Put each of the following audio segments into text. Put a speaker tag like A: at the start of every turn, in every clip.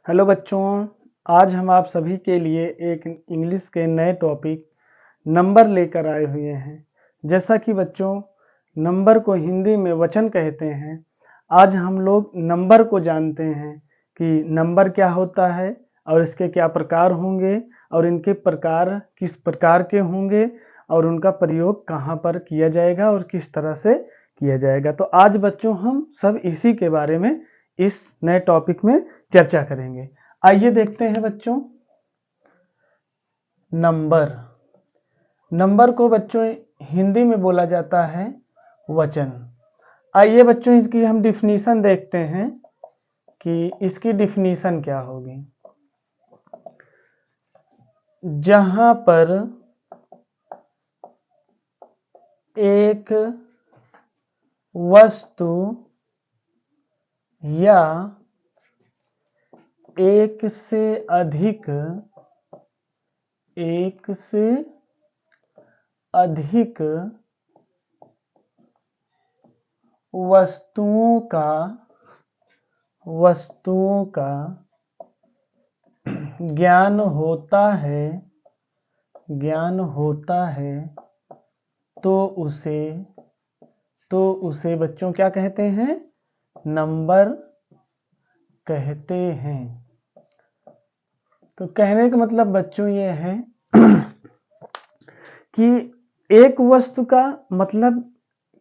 A: Hello बच्चों, आज हम आप सभी के लिए एक इंग्लिश के नए टॉपिक नंबर लेकर आए हुए हैं। जैसा कि बच्चों नंबर को हिंदी में वचन कहते हैं, आज हम लोग नंबर को जानते हैं कि नंबर क्या होता है और इसके क्या प्रकार होंगे और इनके प्रकार किस प्रकार के होंगे और उनका प्रयोग कहाँ पर किया जाएगा और किस तरह से किया जाएगा। तो आज बच्चों हम सब इसी के बारे में इस नए टॉपिक में चर्चा करेंगे। आइए देखते हैं बच्चों, नंबर। नंबर को बच्चों हिंदी में बोला जाता है वचन। आइए बच्चों इसकी हम डिफिनीशन देखते हैं कि इसकी डिफिनीशन क्या होगी। जहां पर एक वस्तु या एक से अधिक वस्तुओं का ज्ञान होता है तो उसे बच्चों क्या कहते हैं? नंबर कहते हैं। तो कहने का मतलब बच्चों ये है कि एक वस्तु का मतलब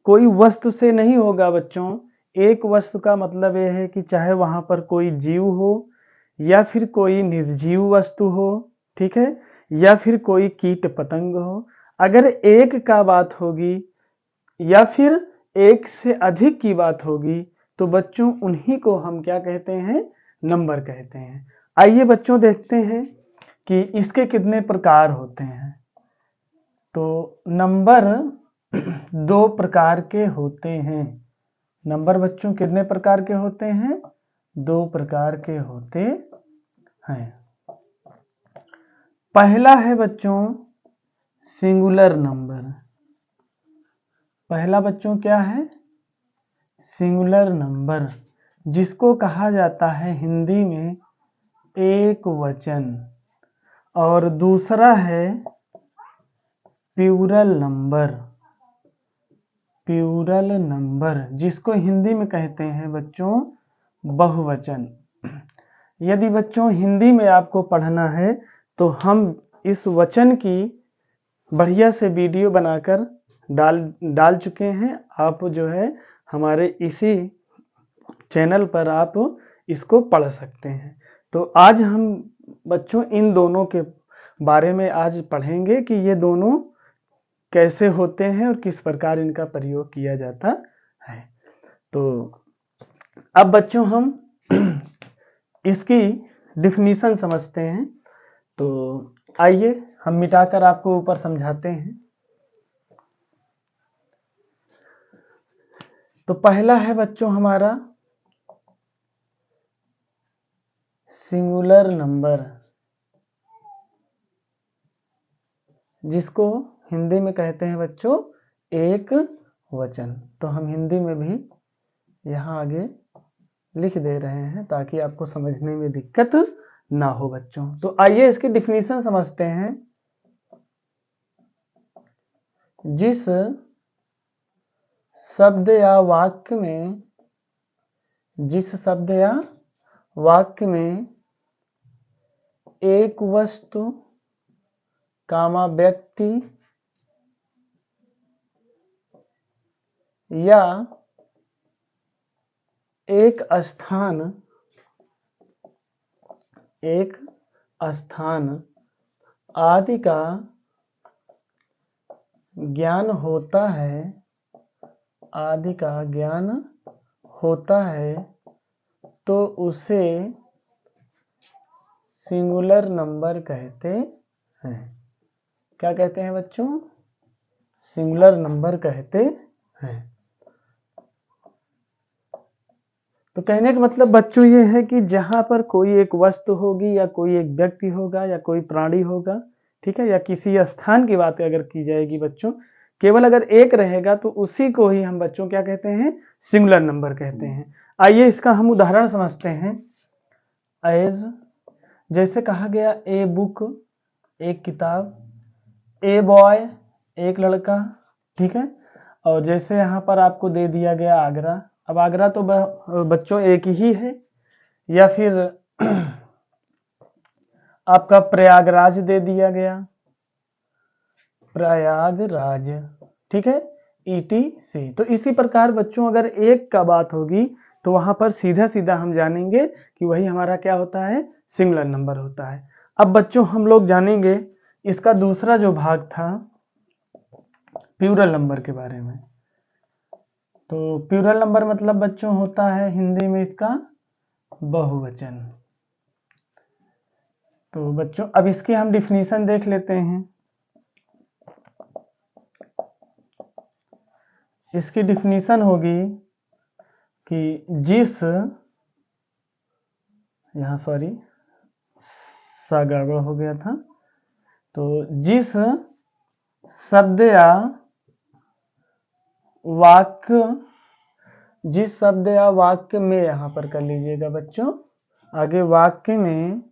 A: कोई वस्तु से नहीं होगा बच्चों। एक वस्तु का मतलब यह है कि चाहे वहां पर कोई जीव हो या फिर कोई निर्जीव वस्तु हो, ठीक है, या फिर कोई कीट पतंग हो। अगर एक का बात होगी या फिर एक से अधिक की बात होगी तो बच्चों उन्हीं को हम क्या कहते हैं? नंबर कहते हैं। आइए बच्चों देखते हैं कि इसके कितने प्रकार होते हैं। तो नंबर दो प्रकार के होते हैं। नंबर बच्चों कितने प्रकार के होते हैं? दो प्रकार के होते हैं। पहला है बच्चों सिंगुलर नंबर। पहला बच्चों क्या है? सिंगुलर नंबर, जिसको कहा जाता है हिंदी में एक वचन। और दूसरा है प्लूरल नंबर, जिसको हिंदी में कहते हैं बच्चों बहुवचन। यदि बच्चों हिंदी में आपको पढ़ना है तो हम इस वचन की बढ़िया से वीडियो बनाकर डाल चुके हैं। आप जो है हमारे इसी चैनल पर आप इसको पढ़ सकते हैं। तो आज हम बच्चों इन दोनों के बारे में आज पढ़ेंगे कि ये दोनों कैसे होते हैं और किस प्रकार इनका प्रयोग किया जाता है। तो अब बच्चों हम इसकी डिफिनीशन समझते हैं। तो आइए हम मिटाकर आपको ऊपर समझाते हैं। तो पहला है बच्चों हमारा सिंगुलर नंबर, जिसको हिंदी में कहते हैं बच्चों एक वचन। तो हम हिंदी में भी यहाँ आगे लिख दे रहे हैं ताकि आपको समझने में दिक्कत ना हो बच्चों। तो आइए इसकी डिफिनीशन समझते हैं। जिस शब्द या वाक्य में एक वस्तु कामा व्यक्ति या एक स्थान आदि का ज्ञान होता है तो उसे सिंगुलर नंबर कहते हैं। क्या कहते हैं बच्चों? सिंगुलर नंबर कहते हैं। तो कहने का मतलब बच्चों ये है कि जहां पर कोई एक वस्तु होगी या कोई एक व्यक्ति होगा या कोई प्राणी होगा, ठीक है, या किसी स्थान की बात अगर की जाएगी बच्चों, केवल अगर एक रहेगा तो उसी को ही हम बच्चों क्या कहते हैं? सिंगुलर नंबर कहते हैं। आइए इसका हम उदाहरण समझते हैं। एज, जैसे कहा गया ए बुक एक किताब, ए बॉय एक लड़का, ठीक है। और जैसे यहाँ पर आपको दे दिया गया आगरा, अब आगरा तो बच्चों एक ही है, या फिर आपका प्रयागराज दे दिया गया, प्रयागराज, ठीक है, ETC। तो इसी प्रकार बच्चों अगर एक का बात होगी तो वहां पर सीधा सीधा हम जानेंगे कि वही हमारा क्या होता है, सिंगुलर नंबर होता है। अब बच्चों हम लोग जानेंगे इसका दूसरा जो भाग था प्लूरल नंबर के बारे में। तो प्लूरल नंबर मतलब बच्चों होता है हिंदी में इसका बहुवचन। तो बच्चों अब इसकी हम डिफिनीशन देख लेते हैं। इसकी डिफिनीशन होगी कि जिस, यहाँ सॉरी सा गड़बड़ हो गया था, तो जिस शब्द या वाक्य, जिस शब्द या वाक्य में, यहां पर कर लीजिएगा बच्चों, आगे वाक्य में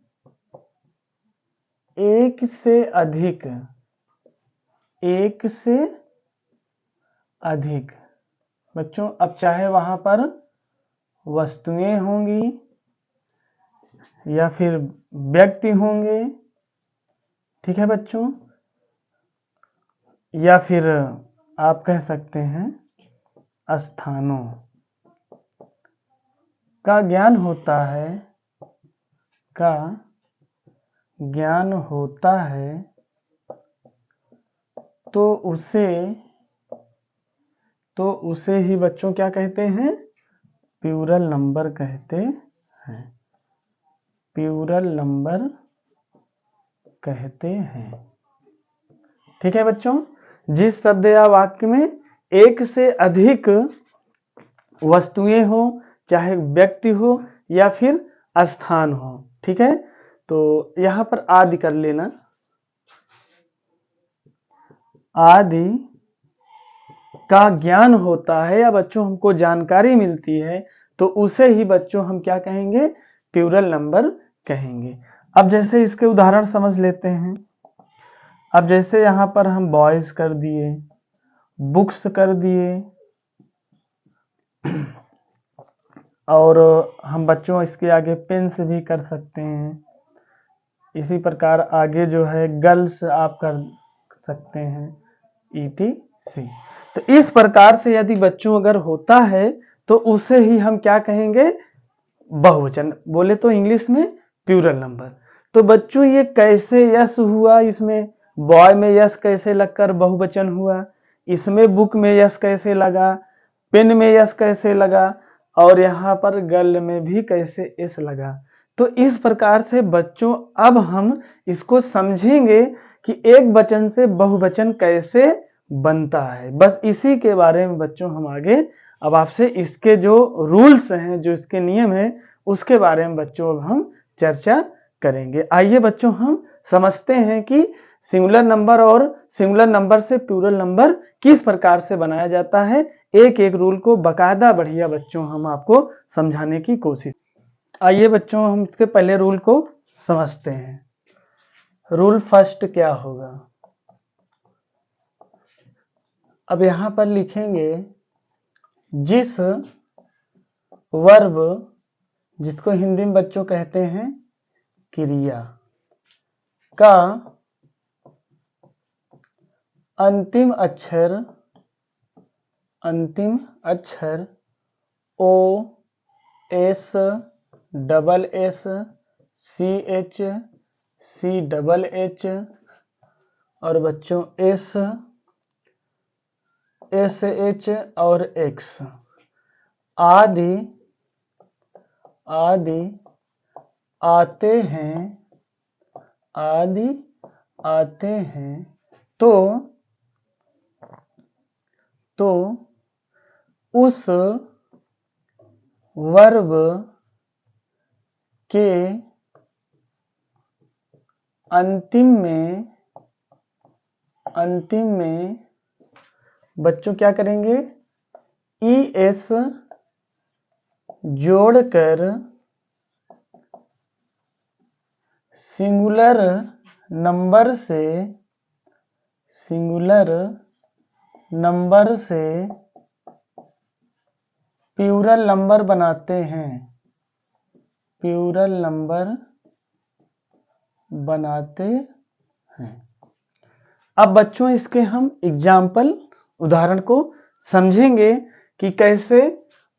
A: एक से अधिक, एक से अधिक बच्चों, अब चाहे वहां पर वस्तुएं होंगी या फिर व्यक्ति होंगे, ठीक है बच्चों, या फिर आप कह सकते हैं स्थानों का ज्ञान होता है, का ज्ञान होता है, तो उसे ही बच्चों क्या कहते हैं, प्लूरल नंबर कहते हैं, प्लूरल नंबर कहते हैं, ठीक है बच्चों। जिस शब्द या वाक्य में एक से अधिक वस्तुएं हो, चाहे व्यक्ति हो या फिर स्थान हो, ठीक है। तो यहां पर आदि कर लेना, आदि का ज्ञान होता है या बच्चों हमको जानकारी मिलती है, तो उसे ही बच्चों हम क्या कहेंगे, प्लूरल नंबर कहेंगे। अब जैसे इसके उदाहरण समझ लेते हैं। अब जैसे यहां पर हम बॉयज कर दिए, बुक्स कर दिए, और हम बच्चों इसके आगे पेन्स भी कर सकते हैं। इसी प्रकार आगे जो है गर्ल्स आप कर सकते हैं, ETC। तो इस प्रकार से यदि बच्चों अगर होता है तो उसे ही हम क्या कहेंगे, बहुवचन, बोले तो इंग्लिश में प्लूरल नंबर। तो बच्चों ये कैसे यस हुआ, इसमें बॉय में यस कैसे लगकर बहुवचन हुआ, इसमें बुक में यस कैसे लगा, पेन में यस कैसे लगा, और यहाँ पर गर्ल में भी कैसे एस लगा। तो इस प्रकार से बच्चों अब हम इसको समझेंगे कि एक वचन से बहुवचन कैसे बनता है। बस इसी के बारे में बच्चों हम आगे अब आपसे इसके जो रूल्स हैं, जो इसके नियम हैं, उसके बारे में बच्चों अब हम चर्चा करेंगे। आइए बच्चों हम समझते हैं कि सिंगुलर नंबर और सिंगुलर नंबर से प्लूरल नंबर किस प्रकार से बनाया जाता है। एक एक रूल को बकायदा बढ़िया बच्चों हम आपको समझाने की कोशिश। आइए बच्चों हम इसके पहले रूल को समझते हैं। रूल फर्स्ट क्या होगा, अब यहां पर लिखेंगे जिस वर्ब, जिसको हिंदी में बच्चों कहते हैं क्रिया, का अंतिम अक्षर O, S, double S, CH, C double H और बच्चों S, SH और X आदि आते हैं, तो उस वर्ब के अंतिम में बच्चों क्या करेंगे, ES जोड़कर सिंगुलर नंबर से प्लूरल नंबर बनाते हैं, प्लूरल नंबर बनाते हैं। अब बच्चों इसके हम एग्जाम्पल उदाहरण को समझेंगे कि कैसे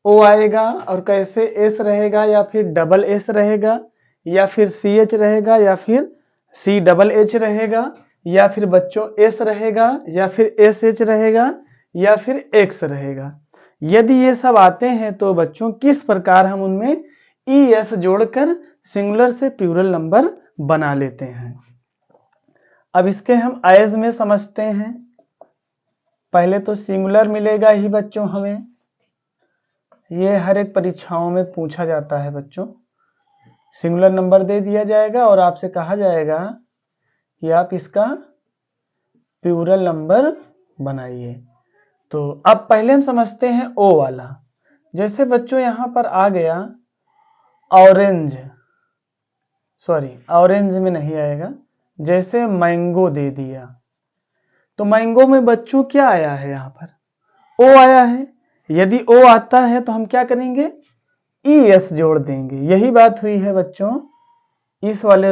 A: ओ आएगा और कैसे एस रहेगा, या फिर डबल एस रहेगा, या फिर सी एच रहेगा, या फिर सी डबल एच रहेगा, या फिर बच्चों एस रहेगा, या फिर एस एच रहेगा, या फिर एक्स रहेगा। यदि ये सब आते हैं तो बच्चों किस प्रकार हम उनमें ई एस जोड़कर सिंगुलर से प्लूरल नंबर बना लेते हैं। अब इसके हम एज में समझते हैं। पहले तो सिंगुलर मिलेगा ही बच्चों हमें, ये हर एक परीक्षाओं में पूछा जाता है बच्चों। सिंगुलर नंबर दे दिया जाएगा और आपसे कहा जाएगा कि आप इसका प्लूरल नंबर बनाइए। तो अब पहले हम समझते हैं ओ वाला। जैसे बच्चों यहां पर आ गया ऑरेंज, सॉरी ऑरेंज में नहीं आएगा, जैसे मैंगो दे दिया, तो मैंगो में बच्चों क्या आया है, यहां पर ओ आया है। यदि ओ आता है तो हम क्या करेंगे, ई एस जोड़ देंगे। यही बात हुई है बच्चों इस वाले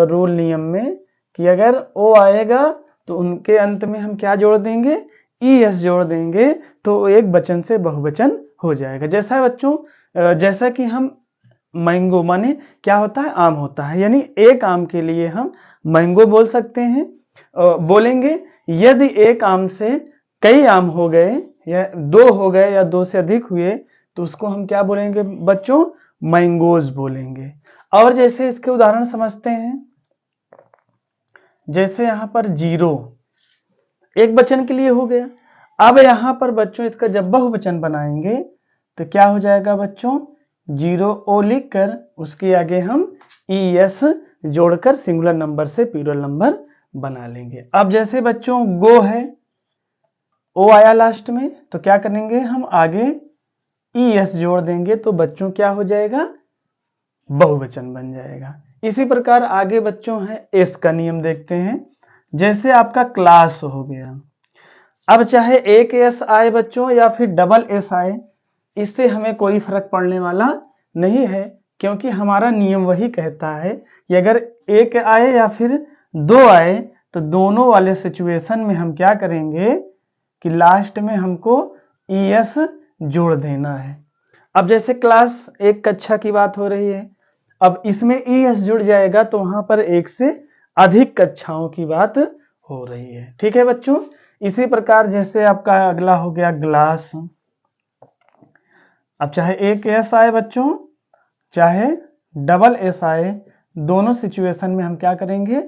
A: रूल नियम में कि अगर ओ आएगा तो उनके अंत में हम क्या जोड़ देंगे, ई एस जोड़ देंगे, तो एक वचन से बहुवचन हो जाएगा। जैसा बच्चों जैसा कि हम मैंगो माने क्या होता है, आम होता है, यानी एक आम के लिए हम मैंगो बोल सकते हैं, बोलेंगे। यदि एक आम से कई आम हो गए या दो हो गए या दो से अधिक हुए तो उसको हम क्या बोलेंगे बच्चों, मैंगोज बोलेंगे। और जैसे इसके उदाहरण समझते हैं, जैसे यहां पर जीरो एक वचन के लिए हो गया। अब यहां पर बच्चों इसका जब बहुवचन बनाएंगे तो क्या हो जाएगा बच्चों, जीरो ओ लिखकर उसके आगे हम ई एस जोड़कर सिंगुलर नंबर से प्लूरल नंबर बना लेंगे। अब जैसे बच्चों गो है, ओ आया लास्ट में, तो क्या करेंगे हम आगे ई एस जोड़ देंगे, तो बच्चों क्या हो जाएगा, बहुवचन बन जाएगा। इसी प्रकार आगे बच्चों है एस का नियम देखते हैं। जैसे आपका क्लास हो गया, अब चाहे एक एस आए बच्चों या फिर डबल एस आए, इससे हमें कोई फर्क पड़ने वाला नहीं है, क्योंकि हमारा नियम वही कहता है कि अगर एक आए या फिर दो आए तो दोनों वाले सिचुएशन में हम क्या करेंगे कि लास्ट में हमको ई एस जोड़ देना है। अब जैसे क्लास एक कक्षा की बात हो रही है, अब इसमें ई एस जुड़ जाएगा तो वहां पर एक से अधिक कक्षाओं की बात हो रही है। ठीक है बच्चों, इसी प्रकार जैसे आपका अगला हो गया ग्लास। अब चाहे एक एस आए बच्चों चाहे डबल एस आए, दोनों सिचुएशन में हम क्या करेंगे,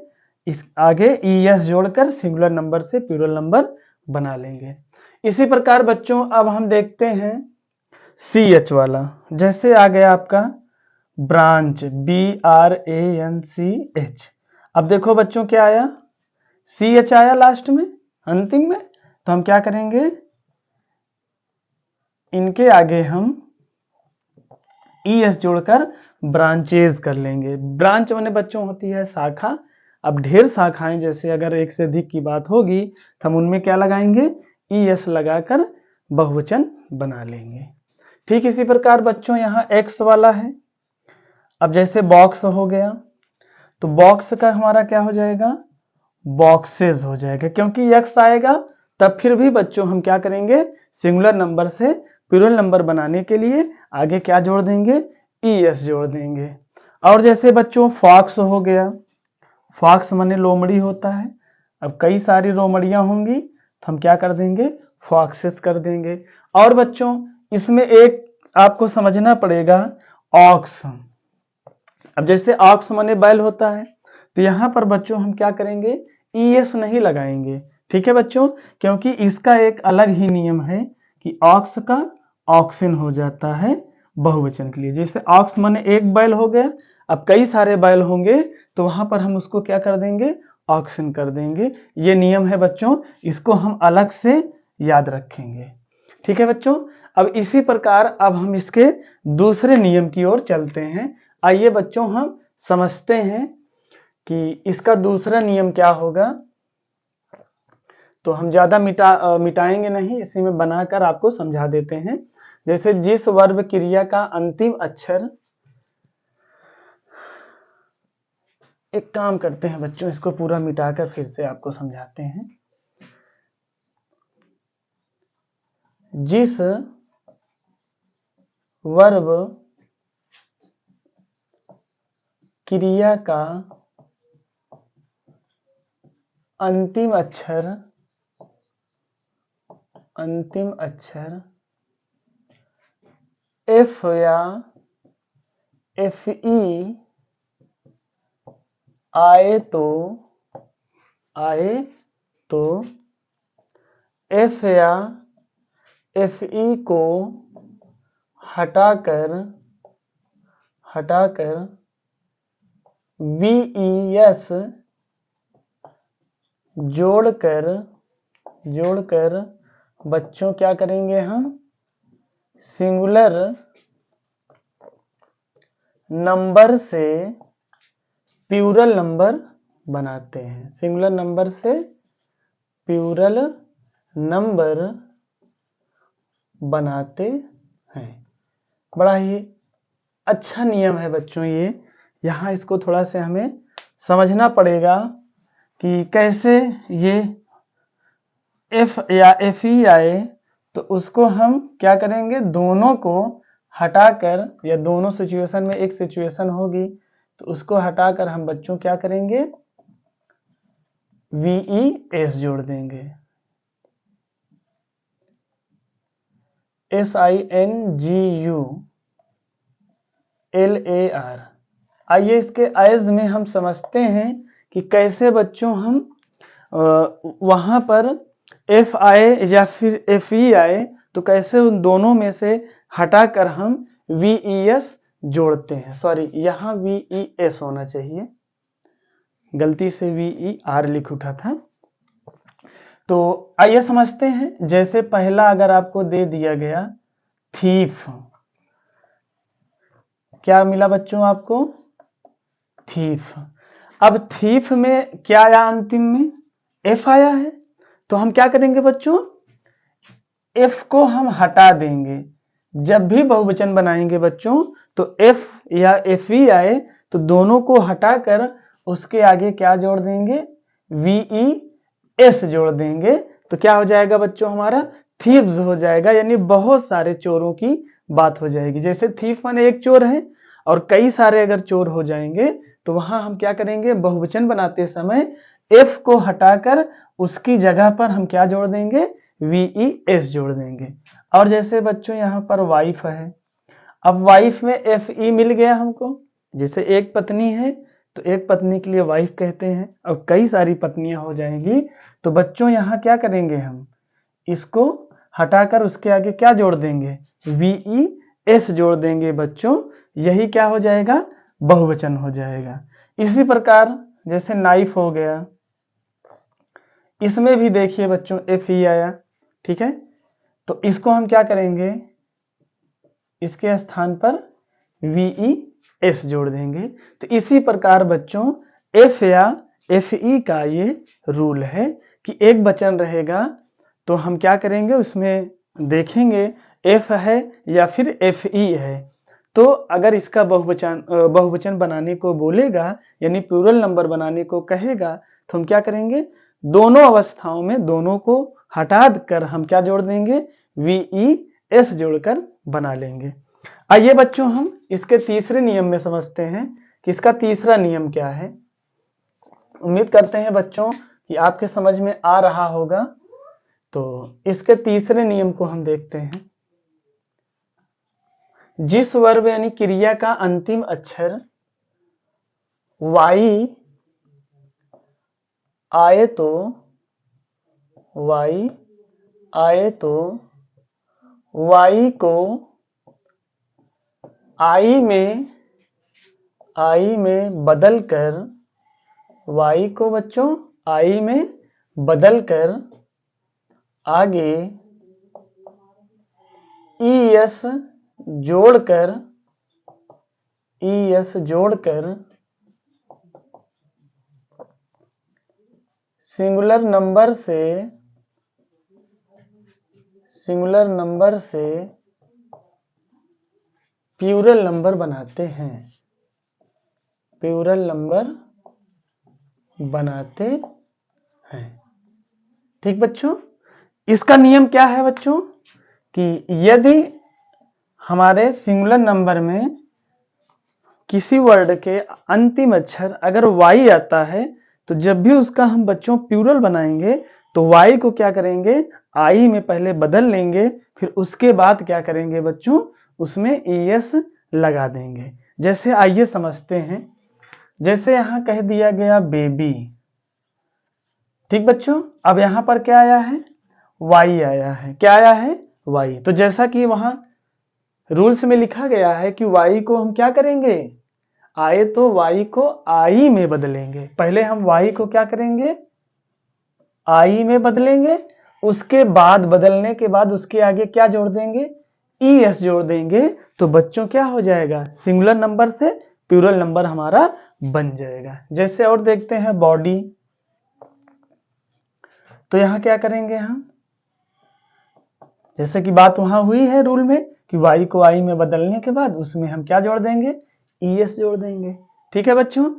A: इस आगे ई एस जोड़कर सिंगुलर नंबर से प्लूरल नंबर बना लेंगे। इसी प्रकार बच्चों अब हम देखते हैं सी एच वाला। जैसे आ गया आपका branch, B R A N C H. अब देखो बच्चों क्या आया, सी एच आया लास्ट में अंतिम में, तो हम क्या करेंगे, इनके आगे हम ई एस जोड़कर ब्रांचेज कर लेंगे। ब्रांच माने बच्चों होती है शाखा। अब ढेर शाखाएं, जैसे अगर एक से अधिक की बात होगी तो हम उनमें क्या लगाएंगे, ई एस लगाकर बहुवचन बना लेंगे। ठीक इसी प्रकार बच्चों यहाँ एक्स वाला है। अब जैसे बॉक्स हो गया, तो बॉक्स का हमारा क्या हो जाएगा, बॉक्सेस हो जाएगा, क्योंकि एक्स आएगा तब फिर भी बच्चों हम क्या करेंगे, सिंगुलर नंबर से प्लूरल नंबर बनाने के लिए आगे क्या जोड़ देंगे, ई एस जोड़ देंगे। और जैसे बच्चों फॉक्स हो गया, फॉक्स माने लोमड़ी होता है। अब कई सारी लोमड़ियां होंगी तो हम क्या कर देंगे, फॉक्सेस कर देंगे। और बच्चों इसमें एक आपको समझना पड़ेगा, ऑक्स। अब जैसे ऑक्स माने बैल होता है, तो यहां पर बच्चों हम क्या करेंगे, ई एस नहीं लगाएंगे। ठीक है बच्चों, क्योंकि इसका एक अलग ही नियम है कि ऑक्स का ऑक्सिन हो जाता है बहुवचन के लिए। जैसे ऑक्स माने एक बैल हो गया, अब कई सारे बैल होंगे तो वहां पर हम उसको क्या कर देंगे, ऑक्सिन कर देंगे। ये नियम है बच्चों, इसको हम अलग से याद रखेंगे। ठीक है बच्चों, अब इसी प्रकार अब हम इसके दूसरे नियम की ओर चलते हैं। आइए बच्चों हम समझते हैं कि इसका दूसरा नियम क्या होगा। तो हम ज्यादा मिटाएंगे नहीं, इसी में बनाकर आपको समझा देते हैं। जैसे जिस वर्ब क्रिया का अंतिम अक्षर, एक काम करते हैं बच्चों, इसको पूरा मिटाकर फिर से आपको समझाते हैं। जिस वर्ब क्रिया का अंतिम अक्षर एफ या एफ ई आए तो एफ या एफ ई को हटाकर वी ई एस जोड़कर बच्चों क्या करेंगे हम, सिंगुलर नंबर से प्लूरल नंबर बनाते हैं। सिंगुलर नंबर से प्लूरल नंबर बनाते हैं। बड़ा ही अच्छा नियम है बच्चों ये। यहाँ इसको थोड़ा से हमें समझना पड़ेगा कि कैसे ये एफ या एफ ई आए तो उसको हम क्या करेंगे, दोनों को हटाकर, या दोनों सिचुएशन में एक सिचुएशन होगी तो उसको हटाकर हम बच्चों क्या करेंगे, वी ई एस जोड़ देंगे, SINGULAR। आइए इसके आयज में हम समझते हैं कि कैसे बच्चों हम वहां पर एफ आए या फिर एफ ई आए तो कैसे उन दोनों में से हटाकर हम वी ई एस जोड़ते हैं। सॉरी, यहाँ वी ई एस होना चाहिए, गलती से वी ई आर लिख उठा था। तो आइए समझते हैं। जैसे पहला अगर आपको दे दिया गया थीफ, क्या मिला बच्चों आपको, थीफ। अब थीफ में क्या आया, अंतिम में एफ आया है, तो हम क्या करेंगे बच्चों, एफ को हम हटा देंगे। जब भी बहुवचन बनाएंगे बच्चों तो एफ या एफ ई आए तो दोनों को हटाकर उसके आगे क्या जोड़ देंगे, वी ई एस जोड़ देंगे। तो क्या हो जाएगा बच्चों, हमारा थीव्स हो जाएगा, यानी बहुत सारे चोरों की बात हो जाएगी। जैसे थीफ माने एक चोर है और कई सारे अगर चोर हो जाएंगे तो वहां हम क्या करेंगे, बहुवचन बनाते समय एफ को हटाकर उसकी जगह पर हम क्या जोड़ देंगे, वी ई एस जोड़ देंगे। और जैसे बच्चों यहाँ पर वाइफ है, अब वाइफ में एफ ई मिल गया हमको। जैसे एक पत्नी है तो एक पत्नी के लिए वाइफ कहते हैं, और कई सारी पत्नियां हो जाएंगी तो बच्चों यहाँ क्या करेंगे, हम इसको हटाकर उसके आगे क्या जोड़ देंगे, वी ई एस जोड़ देंगे बच्चों। यही क्या हो जाएगा, बहुवचन हो जाएगा। इसी प्रकार जैसे नाइफ हो गया, इसमें भी देखिए बच्चों एफ ई आया, ठीक है, तो इसको हम क्या करेंगे, इसके स्थान पर वी ई एस जोड़ देंगे। तो इसी प्रकार बच्चों एफ या एफ ई का ये रूल है कि एक वचन रहेगा तो हम क्या करेंगे, उसमें देखेंगे एफ है या फिर एफ ई है। तो अगर इसका बहुवचन बनाने को बोलेगा, यानी प्लूरल नंबर बनाने को कहेगा, तो हम क्या करेंगे, दोनों अवस्थाओं में दोनों को हटा कर हम क्या जोड़ देंगे, वी ई एस जोड़कर बना लेंगे। आइए बच्चों हम इसके तीसरे नियम में समझते हैं कि इसका तीसरा नियम क्या है। उम्मीद करते हैं बच्चों कि आपके समझ में आ रहा होगा। तो इसके तीसरे नियम को हम देखते हैं। जिस वर्ब यानी क्रिया का अंतिम अक्षर वाई आए तो वाई को आई में बदलकर, वाई को बच्चों आई में बदलकर आगे ई एस जोड़कर सिंगुलर नंबर से प्लूरल नंबर बनाते हैं, प्लूरल नंबर बनाते हैं। ठीक बच्चों, इसका नियम क्या है बच्चों कि यदि हमारे सिंगुलर नंबर में किसी वर्ड के अंतिम अक्षर अगर y आता है तो जब भी उसका हम बच्चों प्लूरल बनाएंगे तो y को क्या करेंगे, i में पहले बदल लेंगे, फिर उसके बाद क्या करेंगे बच्चों, उसमें es लगा देंगे। जैसे आइए समझते हैं, जैसे यहां कह दिया गया बेबी। ठीक बच्चों, अब यहां पर क्या आया है, y आया है। क्या आया है, y। तो जैसा कि वहां रूल्स में लिखा गया है कि y को हम क्या करेंगे, आए तो y को i में बदलेंगे। पहले हम y को क्या करेंगे, i में बदलेंगे, उसके बाद बदलने के बाद उसके आगे क्या जोड़ देंगे, es जोड़ देंगे। तो बच्चों क्या हो जाएगा, सिंगुलर नंबर से प्लूरल नंबर हमारा बन जाएगा। जैसे और देखते हैं बॉडी। तो यहां क्या करेंगे हम, जैसे कि बात वहां हुई है रूल में कि y को i में बदलने के बाद उसमें हम क्या जोड़ देंगे, es जोड़ देंगे। ठीक है बच्चों।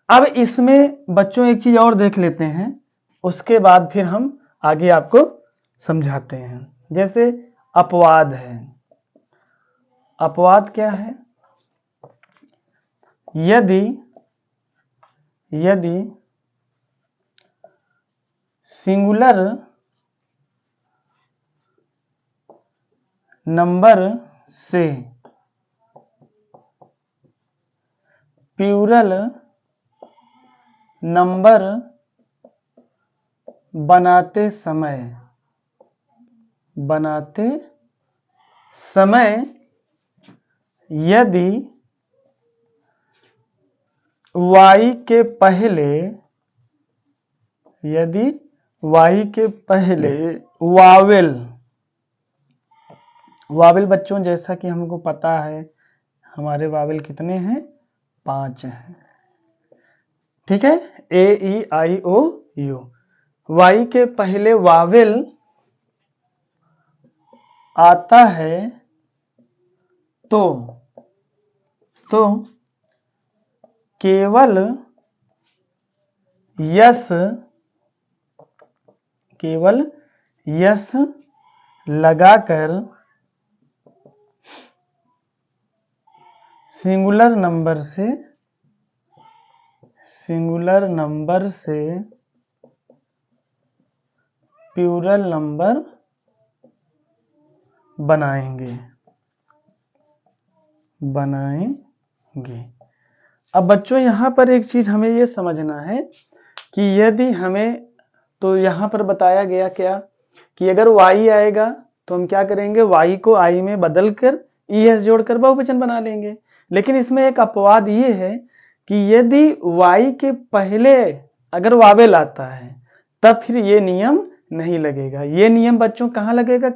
A: अब इसमें बच्चों एक चीज और देख लेते हैं, उसके बाद फिर हम आगे आपको समझाते हैं। जैसे अपवाद है। अपवाद क्या है, यदि सिंगुलर नंबर से प्लूरल नंबर बनाते समय यदि y के पहले वावेल बच्चों, जैसा कि हमको पता है हमारे वावेल कितने हैं, 5 हैं। ठीक है, ए ई आई ओ यू। y के पहले वावेल आता है तो केवल यस लगाकर सिंगुलर नंबर से प्लूरल नंबर बनाएंगे। अब बच्चों यहां पर एक चीज हमें यह समझना है कि यदि हमें, तो यहां पर बताया गया क्या कि अगर y आएगा तो हम क्या करेंगे, y को i में बदलकर es जोड़कर बहुवचन बना लेंगे। लेकिन इसमें एक अपवाद ये है कि यदि y के पहले अगर वावेल आता है तब फिर ये नियम नहीं लगेगा। ये नियम बच्चों कहाँ लगेगा,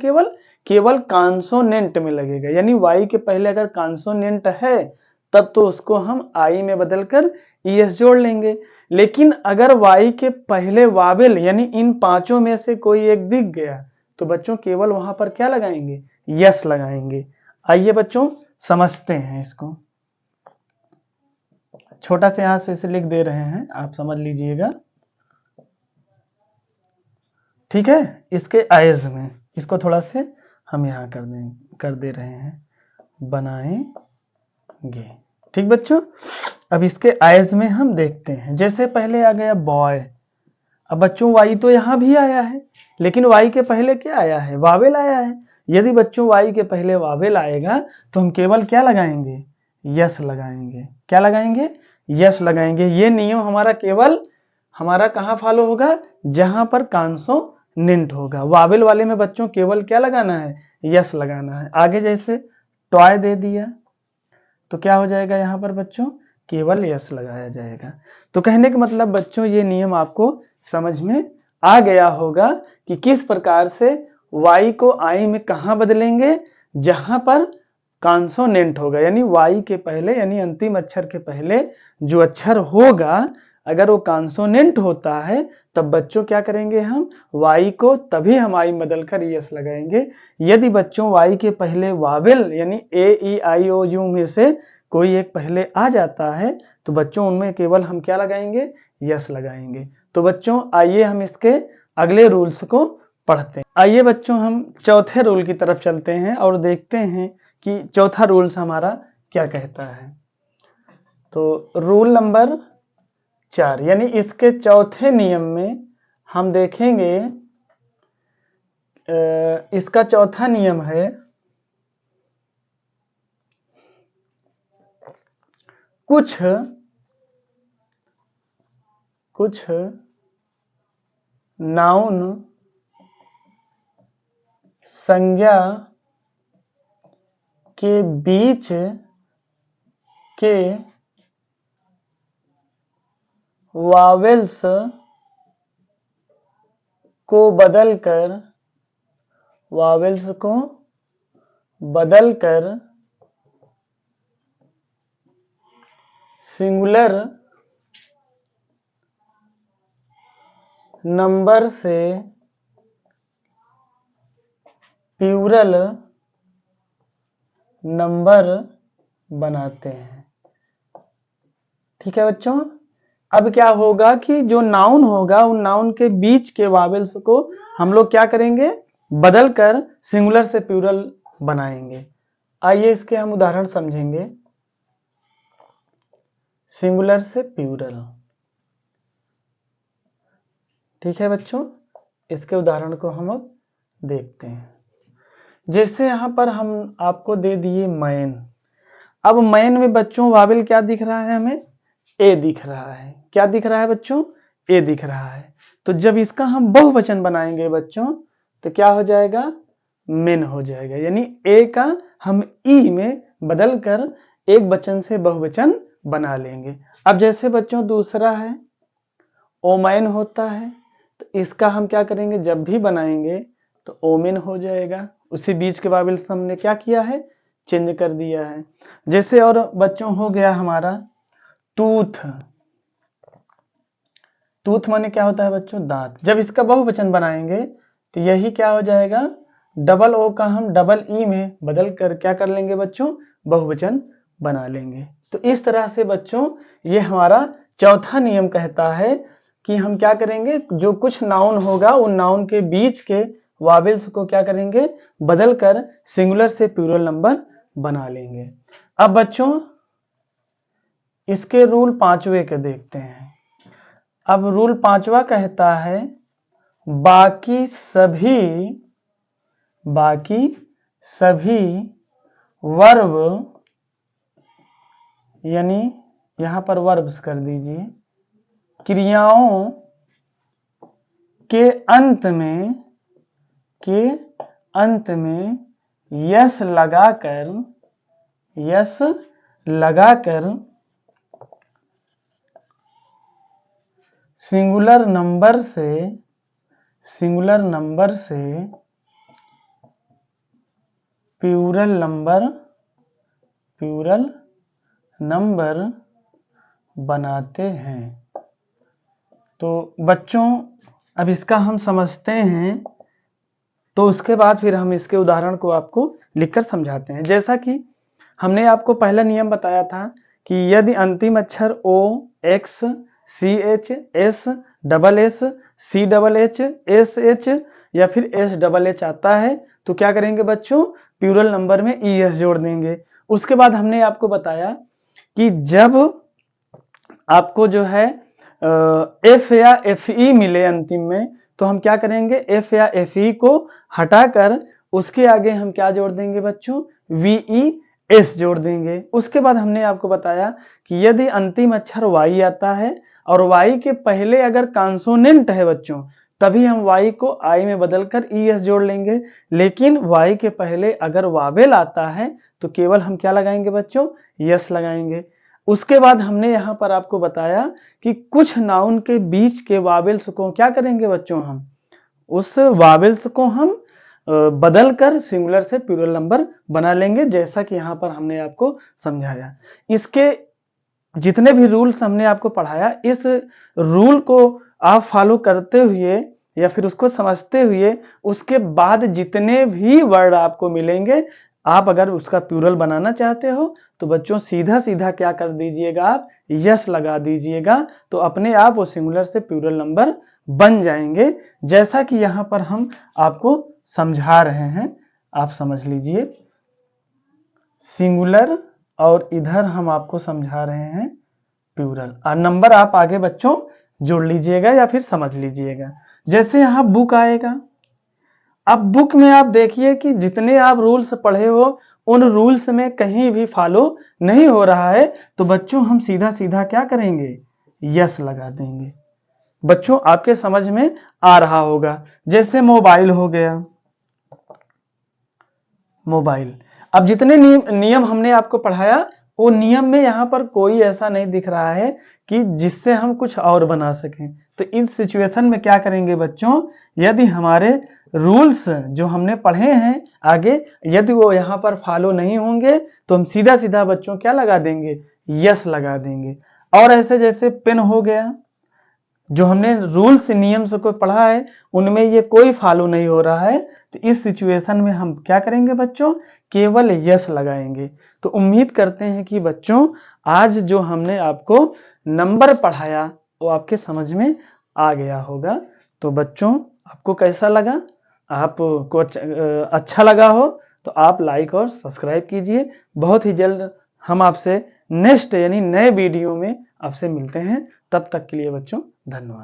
A: केवल कॉन्सोनेंट में लगेगा। यानी y के पहले अगर कॉन्सोनेंट है तब तो उसको हम i में बदलकर es जोड़ लेंगे। लेकिन अगर y के पहले वावेल यानी इन पांचों में से कोई एक दिख गया तो बच्चों केवल वहां पर क्या लगाएंगे, यस लगाएंगे। आइए बच्चों समझते हैं इसको। छोटा से यहां से इसे लिख दे रहे हैं, आप समझ लीजिएगा। ठीक है, इसके आयज में इसको थोड़ा से हम यहां कर दे रहे हैं, बनाएंगे। ठीक बच्चों, अब इसके आयज में हम देखते हैं। जैसे पहले आ गया बॉय। अब बच्चों y तो यहां भी आया है, लेकिन y के पहले क्या आया है, वावेल आया है। यदि बच्चों y के पहले वावेल आएगा तो हम केवल क्या लगाएंगे, यस लगाएंगे। क्या लगाएंगे, यस लगाएंगे। ये नियम हमारा केवल हमारा कहां फॉलो होगा, जहां पर कॉन्सोनेंट होगा। वावेल वाले में बच्चों केवल क्या लगाना है, यस लगाना है। आगे जैसे टॉय दे दिया तो क्या हो जाएगा, यहां पर बच्चों केवल यस लगाया जाएगा। तो कहने का मतलब बच्चों ये नियम आपको समझ में आ गया होगा कि किस प्रकार से y को i में कहां बदलेंगे, जहां पर कॉन्सोनेंट होगा। यानी y के पहले यानी अंतिम अक्षर के पहले जो अक्षर होगा अगर वो कॉन्सोनेंट होता है तब बच्चों क्या करेंगे, हम वाई को तभी हम आई बदलकर यस लगाएंगे। यदि बच्चों वाई के पहले वावेल यानी ए ई आई ओ यू में से कोई एक पहले आ जाता है तो बच्चों उनमें केवल हम क्या लगाएंगे, यस लगाएंगे। तो बच्चों आइए हम इसके अगले रूल्स को पढ़ते हैं। आइए बच्चों हम चौथे रूल की तरफ चलते हैं और देखते हैं कि चौथा रूल्स हमारा क्या कहता है। तो रूल नंबर 4 यानी इसके चौथे नियम में हम देखेंगे, इसका चौथा नियम है कुछ नाउन संज्ञा के बीच के वावेल्स को बदलकर सिंगुलर नंबर से प्लूरल नंबर बनाते हैं। ठीक है बच्चों, अब क्या होगा कि जो नाउन होगा उन नाउन के बीच के वावेल्स को हम लोग क्या करेंगे, बदलकर सिंगुलर से प्लूरल बनाएंगे। आइए इसके हम उदाहरण समझेंगे। सिंगुलर से प्लूरल, ठीक है बच्चों, इसके उदाहरण को हम अब देखते हैं। जैसे यहां पर हम आपको दे दिए मैन। अब मैन में बच्चों वावेल क्या दिख रहा है, हमें ए दिख रहा है। क्या दिख रहा है बच्चों, ए दिख रहा है। तो जब इसका हम बहुवचन बनाएंगे बच्चों तो क्या हो जाएगा, मेन हो जाएगा। यानी ए का हम ई में बदलकर एक वचन से बहुवचन बना लेंगे। अब जैसे बच्चों दूसरा है ओमैन होता है, तो इसका हम क्या करेंगे, जब भी बनाएंगे तो ओमेन हो जाएगा। उसी बीच के वावेल से हमने क्या किया है, चेंज कर दिया है। जैसे और बच्चों हो गया हमारा टूथ। टूथ माने क्या होता है बच्चों, दांत। जब इसका बहुवचन बनाएंगे तो यही क्या हो जाएगा, डबल ओ का हम डबल ई में बदल कर क्या कर लेंगे बच्चों, बहुवचन बना लेंगे। तो इस तरह से बच्चों ये हमारा चौथा नियम कहता है कि हम क्या करेंगे, जो कुछ नाउन होगा उन नाउन के बीच के वावेल्स को क्या करेंगे, बदलकर सिंगुलर से प्लूरल नंबर बना लेंगे। अब बच्चों इसके रूल पांचवे के देखते हैं। अब रूल पांचवा कहता है बाकी सभी वर्ब, यानी यहां पर वर्ब्स कर दीजिए, क्रियाओं के अंत में यस लगाकर सिंगुलर नंबर से प्लूरल नंबर बनाते हैं। तो बच्चों अब इसका हम समझते हैं, तो उसके बाद फिर हम इसके उदाहरण को आपको लिखकर समझाते हैं। जैसा कि हमने आपको पहला नियम बताया था कि यदि अंतिम अक्षर O, X, C H, S double S, C double H, S H या फिर एस डबल एच आता है तो क्या करेंगे बच्चों, प्लूरल नंबर में ई एस जोड़ देंगे। उसके बाद हमने आपको बताया कि जब आपको जो है एफ या एफ ई मिले अंतिम में तो हम क्या करेंगे, एफ या एफ ई को हटाकर उसके आगे हम क्या जोड़ देंगे बच्चों, वी ई एस जोड़ देंगे। उसके बाद हमने आपको बताया कि यदि अंतिम अक्षर वाई आता है और वाई के पहले अगर कॉन्सोनेंट है बच्चों तभी हम वाई को आई में बदलकर ई एस जोड़ लेंगे। लेकिन वाई के पहले अगर वावेल आता है तो केवल हम क्या लगाएंगे बच्चों, यस लगाएंगे। उसके बाद हमने यहाँ पर आपको बताया कि कुछ नाउन के बीच के वावेल्स को क्या करेंगे बच्चों, हम उस वावेल्स को हम बदलकर सिंगुलर से प्लूरल नंबर बना लेंगे, जैसा कि यहाँ पर हमने आपको समझाया। इसके जितने भी रूल्स हमने आपको पढ़ाया, इस रूल को आप फॉलो करते हुए या फिर उसको समझते हुए उसके बाद जितने भी वर्ड आपको मिलेंगे, आप अगर उसका प्लूरल बनाना चाहते हो तो बच्चों सीधा सीधा क्या कर दीजिएगा, आप यस लगा दीजिएगा, तो अपने आप वो सिंगुलर से प्लूरल नंबर बन जाएंगे। जैसा कि यहाँ पर हम आपको समझा रहे हैं, आप समझ लीजिए सिंगुलर, और इधर हम आपको समझा रहे हैं प्लूरल। नंबर आप आगे बच्चों जोड़ लीजिएगा या फिर समझ लीजिएगा। जैसे यहाँ बुक आएगा, अब बुक में आप देखिए कि जितने आप रूल्स पढ़े हो उन रूल्स में कहीं भी फॉलो नहीं हो रहा है, तो बच्चों हम सीधा सीधा क्या करेंगे, यस लगा देंगे। बच्चों आपके समझ में आ रहा होगा। जैसे मोबाइल हो गया, मोबाइल, अब जितने नियम हमने आपको पढ़ाया वो नियम में यहाँ पर कोई ऐसा नहीं दिख रहा है कि जिससे हम कुछ और बना सकें। तो इस सिचुएशन में क्या करेंगे बच्चों, यदि हमारे रूल्स जो हमने पढ़े हैं आगे यदि वो यहाँ पर फॉलो नहीं होंगे तो हम सीधा सीधा बच्चों क्या लगा देंगे, यस लगा देंगे। और ऐसे जैसे पेन हो गया, जो हमने रूल्स नियम से को पढ़ा है उनमें ये कोई फॉलो नहीं हो रहा है, तो इस सिचुएशन में हम क्या करेंगे बच्चों, केवल यस लगाएंगे। तो उम्मीद करते हैं कि बच्चों आज जो हमने आपको नंबर पढ़ाया वो आपके समझ में आ गया होगा। तो बच्चों आपको कैसा लगा, आपको अच्छा लगा हो तो आप लाइक और सब्सक्राइब कीजिए। बहुत ही जल्द हम आपसे नेक्स्ट यानी नए वीडियो में आपसे मिलते हैं। तब तक के लिए बच्चों धन्यवाद।